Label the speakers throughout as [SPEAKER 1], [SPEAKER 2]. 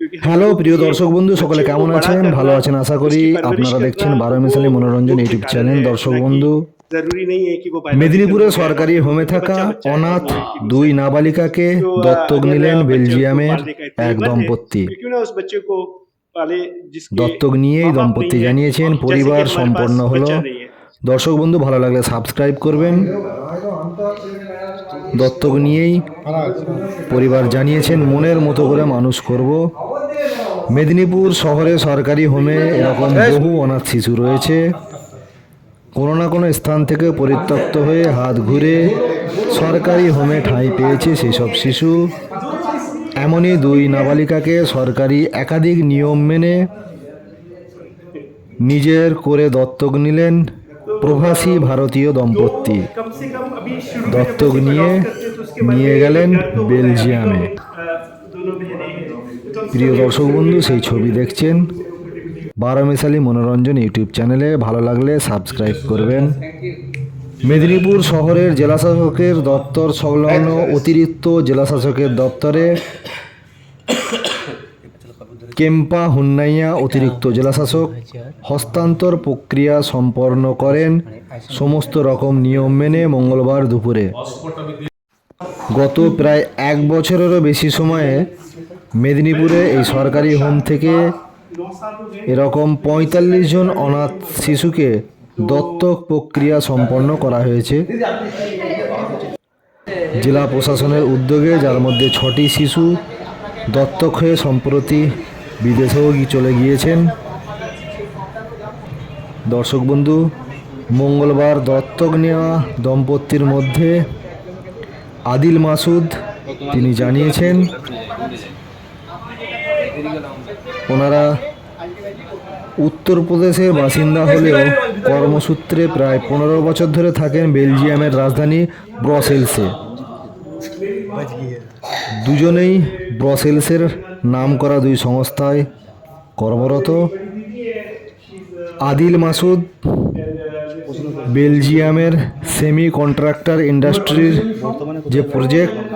[SPEAKER 1] क्योंकि हम
[SPEAKER 2] হ্যালো
[SPEAKER 1] लोगों के
[SPEAKER 2] প্রিয়
[SPEAKER 1] लिए
[SPEAKER 2] দর্শক বন্ধু, সকলে
[SPEAKER 1] बच्चे को
[SPEAKER 2] কেমন
[SPEAKER 1] बड़ा
[SPEAKER 2] আছেন? ভালো
[SPEAKER 1] करना,
[SPEAKER 2] আছেন আশা করি।
[SPEAKER 1] उसकी परवरिश
[SPEAKER 2] আপনারা
[SPEAKER 1] करना
[SPEAKER 2] দেখছেন 12
[SPEAKER 1] वो
[SPEAKER 2] মিসালি মনোরঞ্জন
[SPEAKER 1] मुख्य
[SPEAKER 2] ইউটিউব
[SPEAKER 1] कारण
[SPEAKER 2] চ্যানেল।
[SPEAKER 1] है,
[SPEAKER 2] দর্শক
[SPEAKER 1] ना कि
[SPEAKER 2] বন্ধু,
[SPEAKER 1] ज़रूरी नहीं है कि वो बायोलॉजिकल
[SPEAKER 2] মেদিনীপুরে
[SPEAKER 1] हो या
[SPEAKER 2] সরকারি
[SPEAKER 1] अडॉप्टेड हो,
[SPEAKER 2] হোমে
[SPEAKER 1] क्योंकि
[SPEAKER 2] থাকা
[SPEAKER 1] बच्चा-बच्चा है और
[SPEAKER 2] অনাথ
[SPEAKER 1] वो एक
[SPEAKER 2] দুই
[SPEAKER 1] इनोसेंट है।
[SPEAKER 2] নাবালিকাকে
[SPEAKER 1] तो
[SPEAKER 2] দত্তক
[SPEAKER 1] अगर
[SPEAKER 2] নিলেন
[SPEAKER 1] बच्चे को
[SPEAKER 2] বেলজিয়ামের
[SPEAKER 1] पालने का इतना ही
[SPEAKER 2] এক
[SPEAKER 1] मन है,
[SPEAKER 2] দম্পতি।
[SPEAKER 1] तो क्यों ना उस बच्चे को पाले जिसके
[SPEAKER 2] দত্তক নিয়ে এই
[SPEAKER 1] माँ-बाप
[SPEAKER 2] দম্পতি
[SPEAKER 1] नहीं है,
[SPEAKER 2] জানিয়েছেন
[SPEAKER 1] जैसे कि
[SPEAKER 2] পরিবার
[SPEAKER 1] हमारे पास
[SPEAKER 2] সম্পন্ন হলো।
[SPEAKER 1] बच्चा नहीं है।
[SPEAKER 2] দর্শক বন্ধু, ভালো লাগলে সাবস্ক্রাইব করবেন। দত্তক নিয়েই পরিবার জানিয়েছেন মনের মতো করে মানুষ করব। মেদিনীপুর শহরে সরকারি হোমে এরকম বহু অনাথ শিশু রয়েছে। কোনো না কোনো স্থান থেকে পরিত্যক্ত হয়ে হাত ঘুরে সরকারি হোমে ঠাঁই পেয়েছে সেই সব শিশু। এমনই দুই নাবালিকাকে সরকারি একাধিক নিয়ম মেনে নিজের করে দত্তক নিলেন
[SPEAKER 1] तो
[SPEAKER 2] প্রবাসী ভারতীয়
[SPEAKER 1] दो
[SPEAKER 2] দম্পতি।
[SPEAKER 1] कम से कम अभी शुरू में जब
[SPEAKER 2] দত্তক
[SPEAKER 1] बच्चे को
[SPEAKER 2] নিয়ে
[SPEAKER 1] अडॉप्ट करते हैं तो उसके मन में
[SPEAKER 2] নিয়ে
[SPEAKER 1] एक
[SPEAKER 2] গেলেন
[SPEAKER 1] डर तो होता है। अभी तो
[SPEAKER 2] বেলজিয়ামে।
[SPEAKER 1] दोनों बहनें हैं, तो कम से
[SPEAKER 2] প্রিয়
[SPEAKER 1] कम एक
[SPEAKER 2] দর্শক
[SPEAKER 1] शुरू
[SPEAKER 2] বন্ধু,
[SPEAKER 1] में
[SPEAKER 2] সেই
[SPEAKER 1] बात
[SPEAKER 2] ছবি
[SPEAKER 1] होगी।
[SPEAKER 2] দেখছেন 12 মিসালি মনোরঞ্জন ইউটিউব চ্যানেলে। ভালো লাগলে সাবস্ক্রাইব করবেন। মেদিনীপুর শহরের জেলাশাসকের দপ্তর সংলগ্ন অতিরিক্ত জেলাশাসকের দপ্তরে কেম্পা হুন্নাইয়া অতিরিক্ত জেলাশাসক হস্তান্তর প্রক্রিয়া সম্পন্ন করেন সমস্ত রকম নিয়ম মেনে মঙ্গলবার দুপুরে। গত প্রায় এক বছরেরও বেশি সময়ে মেদিনীপুরে এই সরকারি হোম থেকে
[SPEAKER 1] 9 साल हो गए
[SPEAKER 2] এরকম ৪৫ জন অনাথ শিশুকে দত্তক প্রক্রিয়া সম্পন্ন করা হয়েছে জেলা প্রশাসনের উদ্যোগে, যার মধ্যে ৬টি শিশু দত্তক হয়ে সম্প্রতি বিদেশেও চলে গিয়েছেন। দর্শক বন্ধু, মঙ্গলবার দত্তক নেওয়া দম্পতির মধ্যে আদিল মাসুদ তিনি জানিয়েছেন ওনারা উত্তরপ্রদেশের বাসিন্দা হলেও কর্মসূত্রে প্রায় ১৫ বছর ধরে থাকেন বেলজিয়ামের রাজধানী ব্রাসেলসে। দুজনেই ব্রাসেলসের নামকরা দুই সংস্থায় কর্মরত। আদিল মাসুদ বেলজিয়ামের সেমি কন্ট্রাক্টর ইন্ডাস্ট্রির যে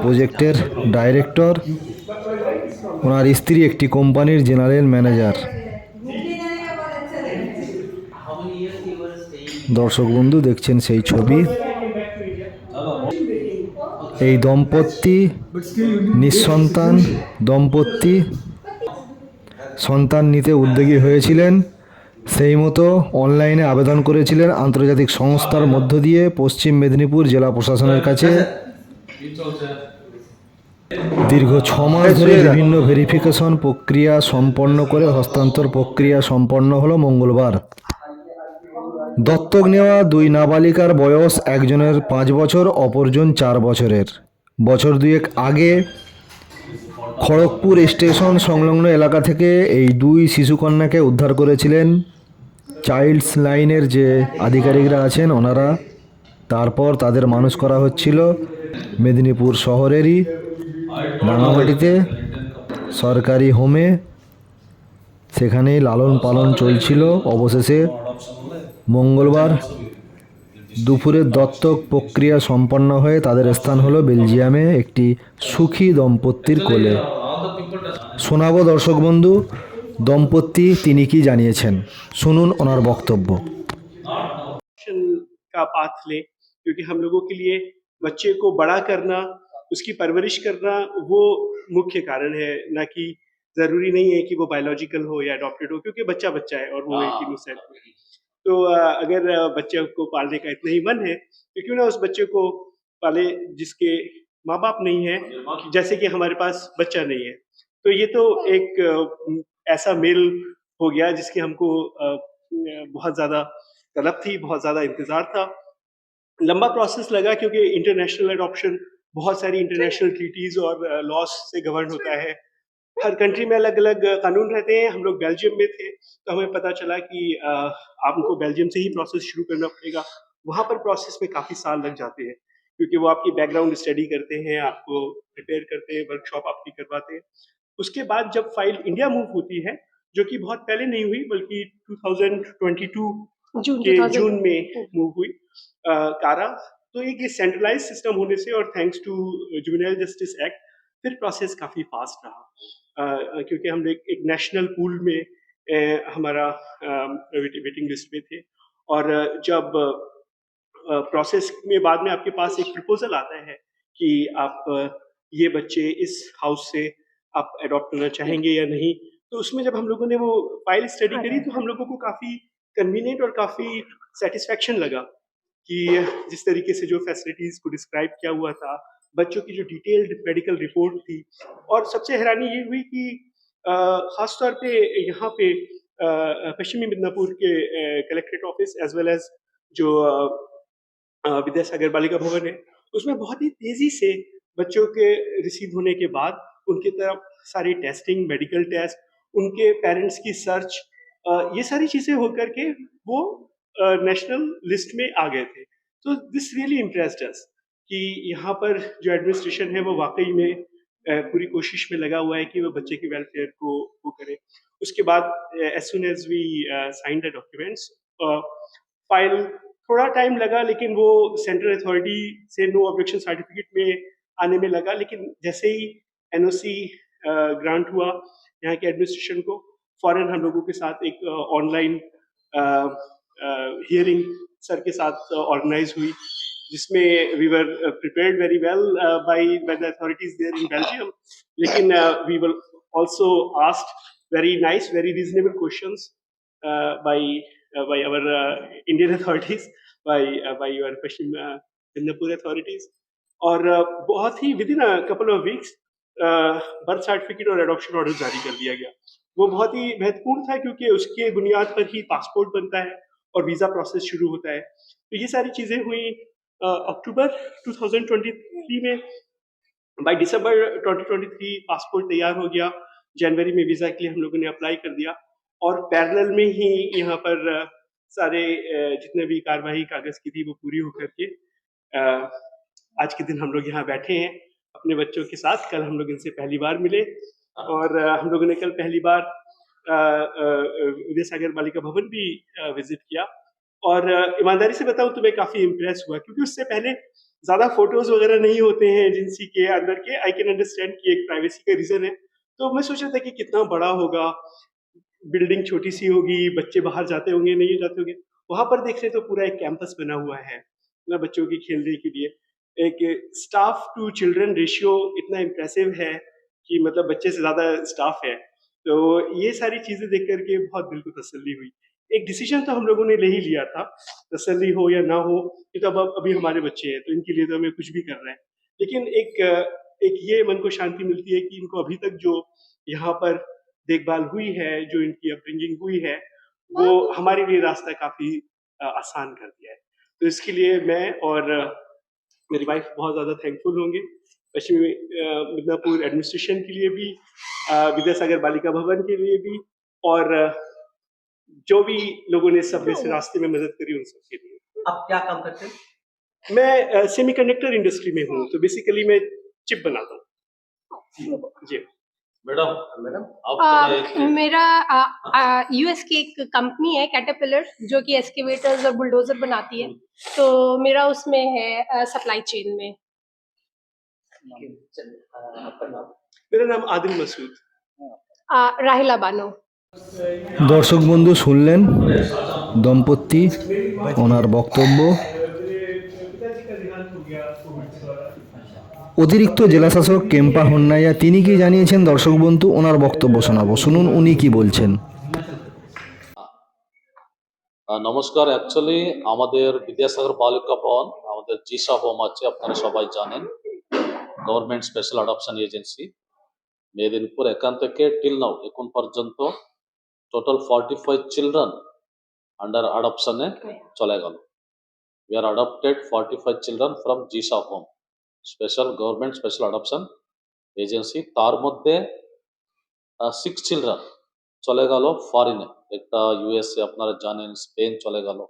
[SPEAKER 2] প্রজেক্টের ডাইরেক্টর। ওনার স্ত্রী একটি কোম্পানির জেনারেল ম্যানেজার। দর্শক বন্ধু, দেখছেন সেই ছবি। এই দম্পতি নিঃসন্তান দম্পতি, সন্তান নিতে উদ্যোগী হয়েছিলেন। সেই মতো অনলাইনে আবেদন করেছিলেন আন্তর্জাতিক সংস্থার মধ্য দিয়ে পশ্চিম মেদিনীপুর জেলা প্রশাসনের কাছে। দীর্ঘ ৬ মাস ধরে বিভিন্ন ভেরিফিকেশন প্রক্রিয়া সম্পন্ন করে হস্তান্তর প্রক্রিয়া সম্পন্ন হলো মঙ্গলবার। দত্তক নেওয়া দুই নাবালিকার বয়স একজনের ৫ বছর, অপরজন ৪ বছরের। বছর দুয়েক আগে খড়গপুর স্টেশন সংলগ্ন এলাকা থেকে এই দুই শিশুকন্যাকে উদ্ধার করেছিলেন চাইল্ডস লাইনের যে আধিকারিকরা আছেন ওনারা। তারপর তাদের মানুষ করা হচ্ছিল মেদিনীপুর শহরেরই রাঙামাটিতে সরকারি হোমে। সেখানেই লালন পালন চলছিল। অবশেষে মঙ্গলবার দুপুরে দত্তক প্রক্রিয়া সম্পন্ন হয়ে তাদের স্থান হলো বেলজিয়ামে একটি সুখী দম্পতির কোলে। শোনাবো দর্শক বন্ধু দম্পতি তিনি কি জানিয়েছেন, শুনুন ওনার বক্তব্য।
[SPEAKER 1] का पाथ ले, क्योंकि हम लोगों के लिए बच्चे को बड़ा करना, उसकी परवरिश करना वो मुख्य कारण है, ना कि जरूरी नहीं है कि वो बायोलॉजिकल हो या अडॉप्टेड हो, क्योंकि बच्चा बच्चा है और वो एक इनोसेंट है। तो अगर बच्चे को पालने का इतना ही मन है तो क्यों ना उस बच्चे को पाले जिसके माँ बाप नहीं है, जैसे कि हमारे पास बच्चा नहीं है। तो ये तो एक ऐसा मेल हो गया जिसकी हमको बहुत ज्यादा तलब थी, बहुत ज्यादा इंतजार था। लंबा प्रोसेस लगा क्योंकि इंटरनेशनल अडॉप्शन बहुत सारी इंटरनेशनल ट्रीटीज और लॉस से गवर्न होता है। हर कंट्री में अलग अलग कानून रहते हैं। हम लोग बेल्जियम में थे तो हमें पता चला कि आपको बेल्जियम से ही प्रोसेस शुरू करना पड़ेगा। वहाँ पर प्रोसेस में काफ़ी साल लग जाते हैं क्योंकि वो आपकी बैकग्राउंड स्टडी करते हैं, आपको प्रिपेयर करते हैं, वर्कशॉप आपकी करवाते हैं। उसके बाद जब फाइल इंडिया मूव होती है, जो कि बहुत पहले नहीं हुई बल्कि 2022 के जून में मूव हुई कारा, तो एक ये सेंट्रलाइज सिस्टम होने से और thanks to juvenile justice act फिर प्रोसेस काफ़ी फास्ट रहा। क्योंकि हम एक नेशनल पूल में हमारा वेटिंग लिस्ट में थे। और जब प्रोसेस में बाद में आपके पास एक प्रपोजल आता है कि आप ये बच्चे इस हाउस से आप अडॉप्ट करना चाहेंगे या नहीं, तो उसमें जब हम लोगों ने वो फाइल स्टडी करी तो हम लोगों को काफ़ी कन्वीनियंट और काफ़ी सेटिस्फेक्शन लगा कि जिस तरीके से जो फैसिलिटीज़ को डिस्क्राइब किया हुआ था, बच्चों की जो डिटेल्ड मेडिकल रिपोर्ट थी, और सबसे हैरानी ये हुई कि ख़ास तौर पे यहाँ पे पश्चिमी मिदनापुर के collectorate office as well as जो विद्यासागर बालिका भवन है, उसमें बहुत ही तेज़ी से बच्चों के रिसीव होने के बाद उनकी तरफ सारी टेस्टिंग, मेडिकल टेस्ट, उनके पेरेंट्स की सर्च, ये सारी चीज़ें होकर के वो नेशनल लिस्ट में आ गए थे। तो दिस रियली इम्प्रेस्ड अस कि यहाँ पर जो एडमिनिस्ट्रेशन है वो वाक़ई में पूरी कोशिश में लगा हुआ है कि वो बच्चे के वेलफेयर को वो करे। उसके बाद as soon as we sign the documents, file थोड़ा टाइम लगा, लेकिन वो सेंट्रल अथॉरिटी से नो ऑब्जेक्शन सर्टिफिकेट में आने में लगा। लेकिन जैसे ही एनओसी ग्रांट हुआ यहाँ के एडमिनिस्ट्रेशन को, फौरन हम लोगों के साथ एक ऑनलाइन हियरिंग सर के साथ ऑर्गेनाइज हुई, जिसमें we were prepared very well by the authorities there in Belgium. लेकिन we were also asked very nice, very reasonable questions by our Indian authorities, by your Pashchim Midnapur authorities, और बहुत ही within a couple of weeks birth certificate और adoption order जारी कर दिया गया। वो बहुत ही महत्वपूर्ण था क्योंकि उसके बुनियाद पर ही पासपोर्ट बनता है और वीज़ा प्रोसेस शुरू होता है। तो ये सारी चीज़ें हुई अक्टूबर 2023 में। बाय दिसंबर 2023 पासपोर्ट तैयार हो गया, जनवरी में वीज़ा के लिए हम लोगों ने अप्लाई कर दिया, और पैरेलल में ही यहाँ पर सारे जितने भी कार्यवाही कागज़ की थी वो पूरी होकर के आज के दिन हम लोग यहाँ बैठे हैं अपने बच्चों के साथ। कल हम लोग इनसे पहली बार मिले, और हम लोगों ने कल पहली बार विद्यासागर बालिका भवन भी विजिट किया। और ईमानदारी से बताऊं तो मैं काफ़ी इम्प्रेस हुआ, क्योंकि उससे पहले ज़्यादा फोटोज़ वगैरह नहीं होते हैं एजेंसी के अंदर के। आई कैन अंडरस्टैंड कि एक प्राइवेसी का रीज़न है। तो मैं सोच रहा था कि कितना बड़ा होगा, बिल्डिंग छोटी सी होगी, बच्चे बाहर जाते होंगे, नहीं जाते होंगे। वहां पर देख रहे तो पूरा एक कैंपस बना हुआ है ना बच्चों के खेलने के लिए। एक स्टाफ टू चिल्ड्रन रेशियो इतना इम्प्रेसिव है कि मतलब बच्चे से ज्यादा स्टाफ है। तो ये सारी चीजें देख करके बहुत दिल को तसल्ली हुई। एक डिसीजन तो हम लोगों ने ले ही लिया था, तसल्ली हो या ना हो, कि तो अब अभी हमारे बच्चे हैं तो इनके लिए तो हमें कुछ भी कर रहे हैं। लेकिन एक ये मन को शांति मिलती है कि इनको अभी तक जो यहाँ पर देखभाल हुई है, जो इनकी अपब्रिंगिंग हुई है, वो हमारे लिए रास्ता काफ़ी आसान कर दिया है। तो इसके लिए मैं और मेरी वाइफ बहुत ज़्यादा थैंकफुल होंगे, पश्चिमी मिदनापुर एडमिनिस्ट्रेशन के लिए भी, विद्यासागर बालिका भवन के लिए भी, और जो भी लोगों ने सब में से रास्ते में मदद करी उन सब के लिए।
[SPEAKER 3] आप क्या काम करते हैं?
[SPEAKER 1] मैं सेमीकंडक्टर इंडस्ट्री में हूँ, तो बेसिकली मैं चिप बनाता हूँ। जी
[SPEAKER 3] मैडम
[SPEAKER 4] मेरा यूएस की एक कंपनी है कैटरपिलर, जो कि एक्सकेवेटर्स और बुलडोजर बनाती है, तो मेरा उसमें है सप्लाई चेन में।
[SPEAKER 3] आपका नाम?
[SPEAKER 1] मेरा नाम आदिल मसूद।
[SPEAKER 4] राहिला बानो।
[SPEAKER 2] দর্শক বন্ধু শুনলেন দম্পতি ওনার বক্তব্য। অতিরিক্ত জেলাশাসক কেম্পা হন্নাইয়া তিনি কি জানিয়েছেন দর্শক বন্ধু, ওনার বক্তব্য শোনাবো, শুনুন উনি কি বলছেন।
[SPEAKER 5] নমস্কার। অ্যাকচুয়ালি আমাদের বিদ্যাসাগর বালিকা ভবন আমাদের জিসা হোম আছে, আপনারা সবাই জানেন, government special adoption agency Medinipur. এখান থেকে টিল নাও এখন পর্যন্ত টোটাল 45 চিলড্রেন আন্ডার অ্যাডপশনে চলে গেল। We are adopted 45 children from Jisa home, special government special adoption agency. তার মধ্যে 6 চিলড্রেন চলে গেল ফরেনে, একটা ইউএসএ আপনারা জানেন, স্পেন চলে গেল,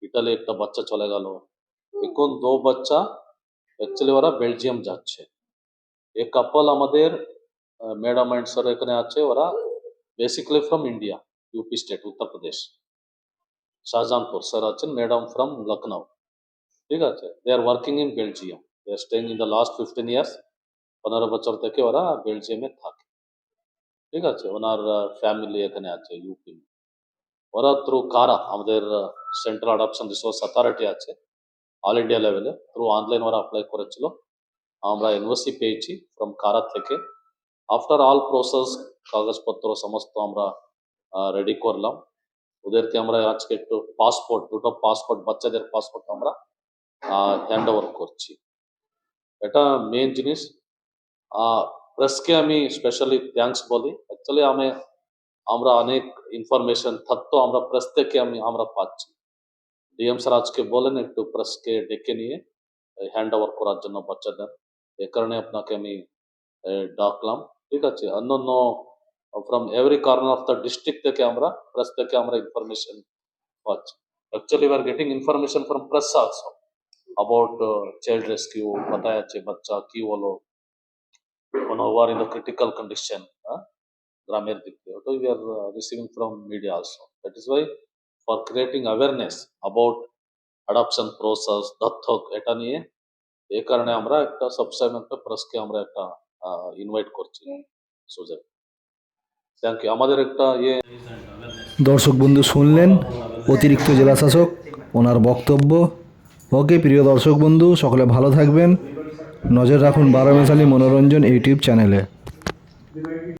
[SPEAKER 5] ইটালি একটা বাচ্চা চলে গেল, এখন 2 বাচ্চা অ্যাকচুয়ালি ওরা বেলজিয়াম যাচ্ছে। এ কাপল আমাদের ম্যাডাম অ্যান্ড স্যার এখানে আছে, ওরা basically from India, UP state Uttar Pradesh, Shahjahanpur. Sir আছেন, ম্যাডাম ফ্রম লখনৌ। ঠিক আছে, they are working in Belgium, they are staying in the last 15 years. 15 বছর থেকে ওরা বেলজিয়ামে থাকে। ঠিক আছে, ওনার ফ্যামিলি এখানে আছে ইউপি। ওরা থ্রু কারা, আমাদের সেন্ট্রাল অ্যাডপশন রিসোর্স অথরিটি আছে অল ইন্ডিয়া লেভেলে, থ্রু অনলাইন ওরা অ্যাপ্লাই করেছিল। আমরা এনওসি পেয়েছি ফ্রম কারা থেকে। আফটার অল প্রসেস, কাগজপত্র সমস্ত আমরা রেডি করলাম। ওদেরকে আমরা আজকে একটু পাসপোর্ট, দুটো পাসপোর্ট, বাচ্চাদের পাসপোর্ট আমরা হ্যান্ড ওভার করছি। এটা মেন জিনিস। প্রেসকে আমি স্পেশালি থ্যাঙ্কস বলি। অ্যাকচুয়ালি আমরা অনেক ইনফরমেশন তথ্য আমরা প্রেস থেকে আমরা পাচ্ছি। ডিএম স্যার আজকে বলেন একটু প্রেসকে ডেকে নিয়ে হ্যান্ড ওভার করার জন্য বাচ্চাদের, এ কারণে আপনাকে আমি ডাকলাম। ঠিক আছে, অন্যান্য from every corner of the district থেকে আমরা প্রেস থেকে আমরা ইনফরমেশন পাচ্ছি। Actually we are getting information from press also about child rescue, কোথায় আছে বাচ্চা, কি হলো, কোনো were in the critical condition, গ্রামের দিক থেকে, ওটা we are receiving from media also. That is why for creating awareness about adoption process, দত্তক, এটা নিয়ে এই কারণে আমরা একটা সবসময় একটা প্রেসকে আমরা একটা ইনভাইট করছি সুযোগ। Thank you. আমাদের একটা
[SPEAKER 2] দর্শক বন্ধু শুনলেন অতিরিক্ত জেলাশাসক ওনার বক্তব্য। ওকে প্রিয় দর্শক বন্ধু, সকলে ভালো থাকবেন। নজর রাখুন 12 মিশালি মনোরঞ্জন ইউটিউব চ্যানেলে।